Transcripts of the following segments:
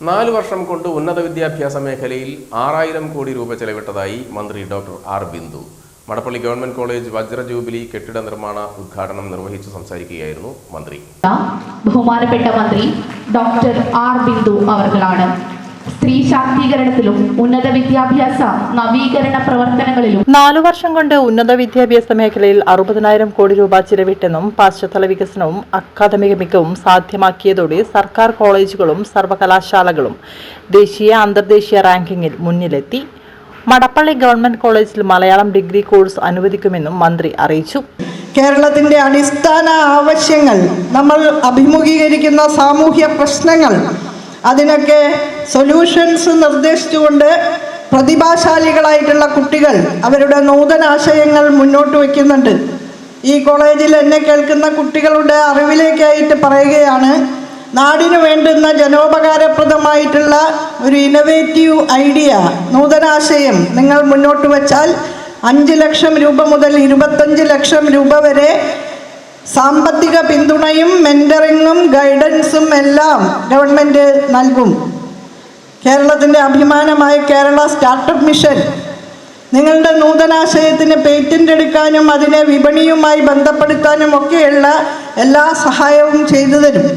4 വർഷം കൊണ്ട് ഉന്നത വിദ്യാഭ്യാസ മേഖലയിൽ 6000 കോടി രൂപ ചെലവിട്ടതായി മന്ത്രി doctor R Bindu. Madappally government college വജ്ര ജൂബിലി കെട്ടിട നിർമ്മാണ ഉദ്ഘാടനം നിർവഹിച്ചു സംസാരിക്കുകയായിരുന്നു മന്ത്രി. ബഹുമാനപ്പെട്ട മന്ത്രി ഡോക്ടർ ആർ ബിന്ദു അവർകളാണ്. സ്ത്രീ ശാക്തീകരണത്തിലും ഉന്നത വിദ്യാഭ്യാസ നവീകരണ പ്രവർത്തനങ്ങളിലും 4 വർഷം കൊണ്ട് ഉന്നത വിദ്യാഭ്യാസ മേഖലയിൽ 60,000 കോടി രൂപ ചിലവിട്ടെന്നും പശ്ചാത്തല വികസനവും അക്കാദമിക മികവും സാധ്യമാക്കിയതോടെ സർക്കാർ കോളേജുകളും സർവകലാശാലകളും ദേശീയ അന്തർദേശീയ റാങ്കിങ്ങിൽ മുന്നിലെത്തി. മടപ്പള്ളി ഗവൺമെന്റ് കോളേജിൽ മലയാളം ഡിഗ്രി കോഴ്സ് അനുവദിക്കുമെന്നും മന്ത്രി അറിയിച്ചു. കേരളത്തിന്റെ അടിസ്ഥാന ആവശ്യങ്ങൾ, നമ്മൾ അഭിമുഖീകരിക്കുന്ന സാമൂഹ്യ പ്രശ്നങ്ങൾ, അതിനൊക്കെ സൊല്യൂഷൻസ് നിർദ്ദേശിച്ചുകൊണ്ട് പ്രതിഭാശാലികളായിട്ടുള്ള കുട്ടികൾ അവരുടെ നൂതനാശയങ്ങൾ മുന്നോട്ട് വയ്ക്കുന്നുണ്ട്. ഈ കോളേജിൽ എന്നെ കേൾക്കുന്ന കുട്ടികളുടെ അറിവിലേക്കായിട്ട് പറയുകയാണ്, നാടിനു വേണ്ടുന്ന ജനോപകാരപ്രദമായിട്ടുള്ള ഒരു ഇന്നോവേറ്റീവ് ഐഡിയ, നൂതനാശയം നിങ്ങൾ മുന്നോട്ട് വച്ചാൽ 5 ലക്ഷം രൂപ മുതൽ 25 ലക്ഷം രൂപ വരെ സാമ്പത്തിക പിന്തുണയും മെന്ററിങ്ങും ഗൈഡൻസും എല്ലാം ഗവൺമെൻറ് നൽകും. കേരളത്തിൻ്റെ അഭിമാനമായ കേരള സ്റ്റാർട്ടപ്പ് മിഷൻ നിങ്ങളുടെ നൂതനാശയത്തിന് പേറ്റന്റ് എടുക്കാനും അതിനെ വിപണിയുമായി ബന്ധപ്പെടുത്താനും ഒക്കെയുള്ള എല്ലാ സഹായവും ചെയ്തു തരും.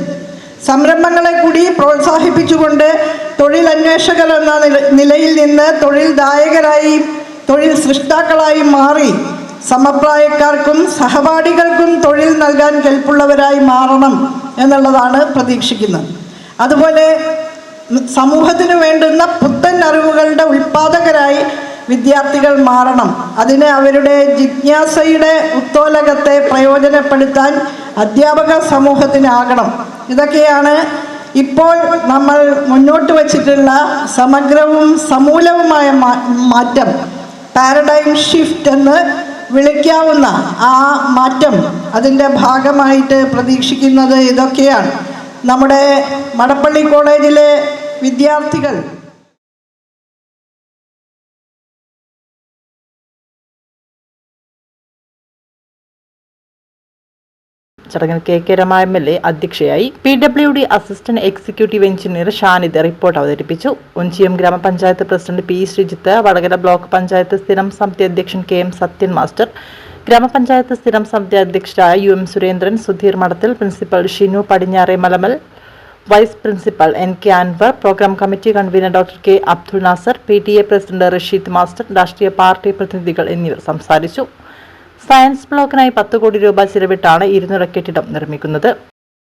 സംരംഭങ്ങളെ കൂടി പ്രോത്സാഹിപ്പിച്ചുകൊണ്ട് തൊഴിലന്വേഷകർ എന്ന നിലയിൽ നിന്ന് തൊഴിൽദായകരായി, തൊഴിൽ സൃഷ്ടാക്കളായി മാറി സമപ്രായക്കാർക്കും സഹപാഠികൾക്കും തൊഴിൽ നൽകാൻ കെൽപ്പുള്ളവരായി മാറണം എന്നുള്ളതാണ് പ്രതീക്ഷിക്കുന്നത്. അതുപോലെ സമൂഹത്തിന് വേണ്ടുന്ന പുത്തൻ അറിവുകളുടെ ഉൽപ്പാദകരായി വിദ്യാർത്ഥികൾ മാറണം. അതിന് അവരുടെ ജിജ്ഞാസയുടെ ഉത്തോലകത്തെ പ്രയോജനപ്പെടുത്താൻ അധ്യാപക സമൂഹത്തിനാകണം. ഇതൊക്കെയാണ് ഇപ്പോൾ നമ്മൾ മുന്നോട്ട് വച്ചിട്ടുള്ള സമഗ്രവും സമൂലവുമായ മാറ്റം, പാരഡൈം ഷിഫ്റ്റ് എന്ന് വിളിക്കാവുന്ന ആ മാറ്റം. അതിൻ്റെ ഭാഗമായിട്ട് പ്രതീക്ഷിക്കുന്നത് ഇതൊക്കെയാണ്. നമ്മുടെ മടപ്പള്ളി കോളേജിലെ വിദ്യാർത്ഥികൾ ചടങ്ങിൽ കെ രമ MLA അധ്യക്ഷയായി. PWD assistant executive engineer Shanid report അവതരിപ്പിച്ചു. ഒഞ്ചിയം ഗ്രാമപഞ്ചായത്ത് president P Sreejith, Vadakara block panchayat സ്ഥിരം സമിതി അധ്യക്ഷൻ KM സത്യൻ മാസ്റ്റർ, ഗ്രാമപഞ്ചായത്ത് സ്ഥിരം സമിതി അധ്യക്ഷരായ UM സുരേന്ദ്രൻ, സുധീർ മഠത്തിൽ, principal Shinu Padinjare Malamal, vice principal NK Anwar, programme committee convener doctor K Abdul Nasser, PTA president Rasheed master, രാഷ്ട്രീയ പാർട്ടി പ്രതിനിധികൾ എന്നിവർ സംസാരിച്ചു. സയൻസ് ബ്ലോക്കിനായി 10 കോടി രൂപ ചിലവിട്ടാണ് 200 കെട്ടിടം നിർമ്മിക്കുന്നത്.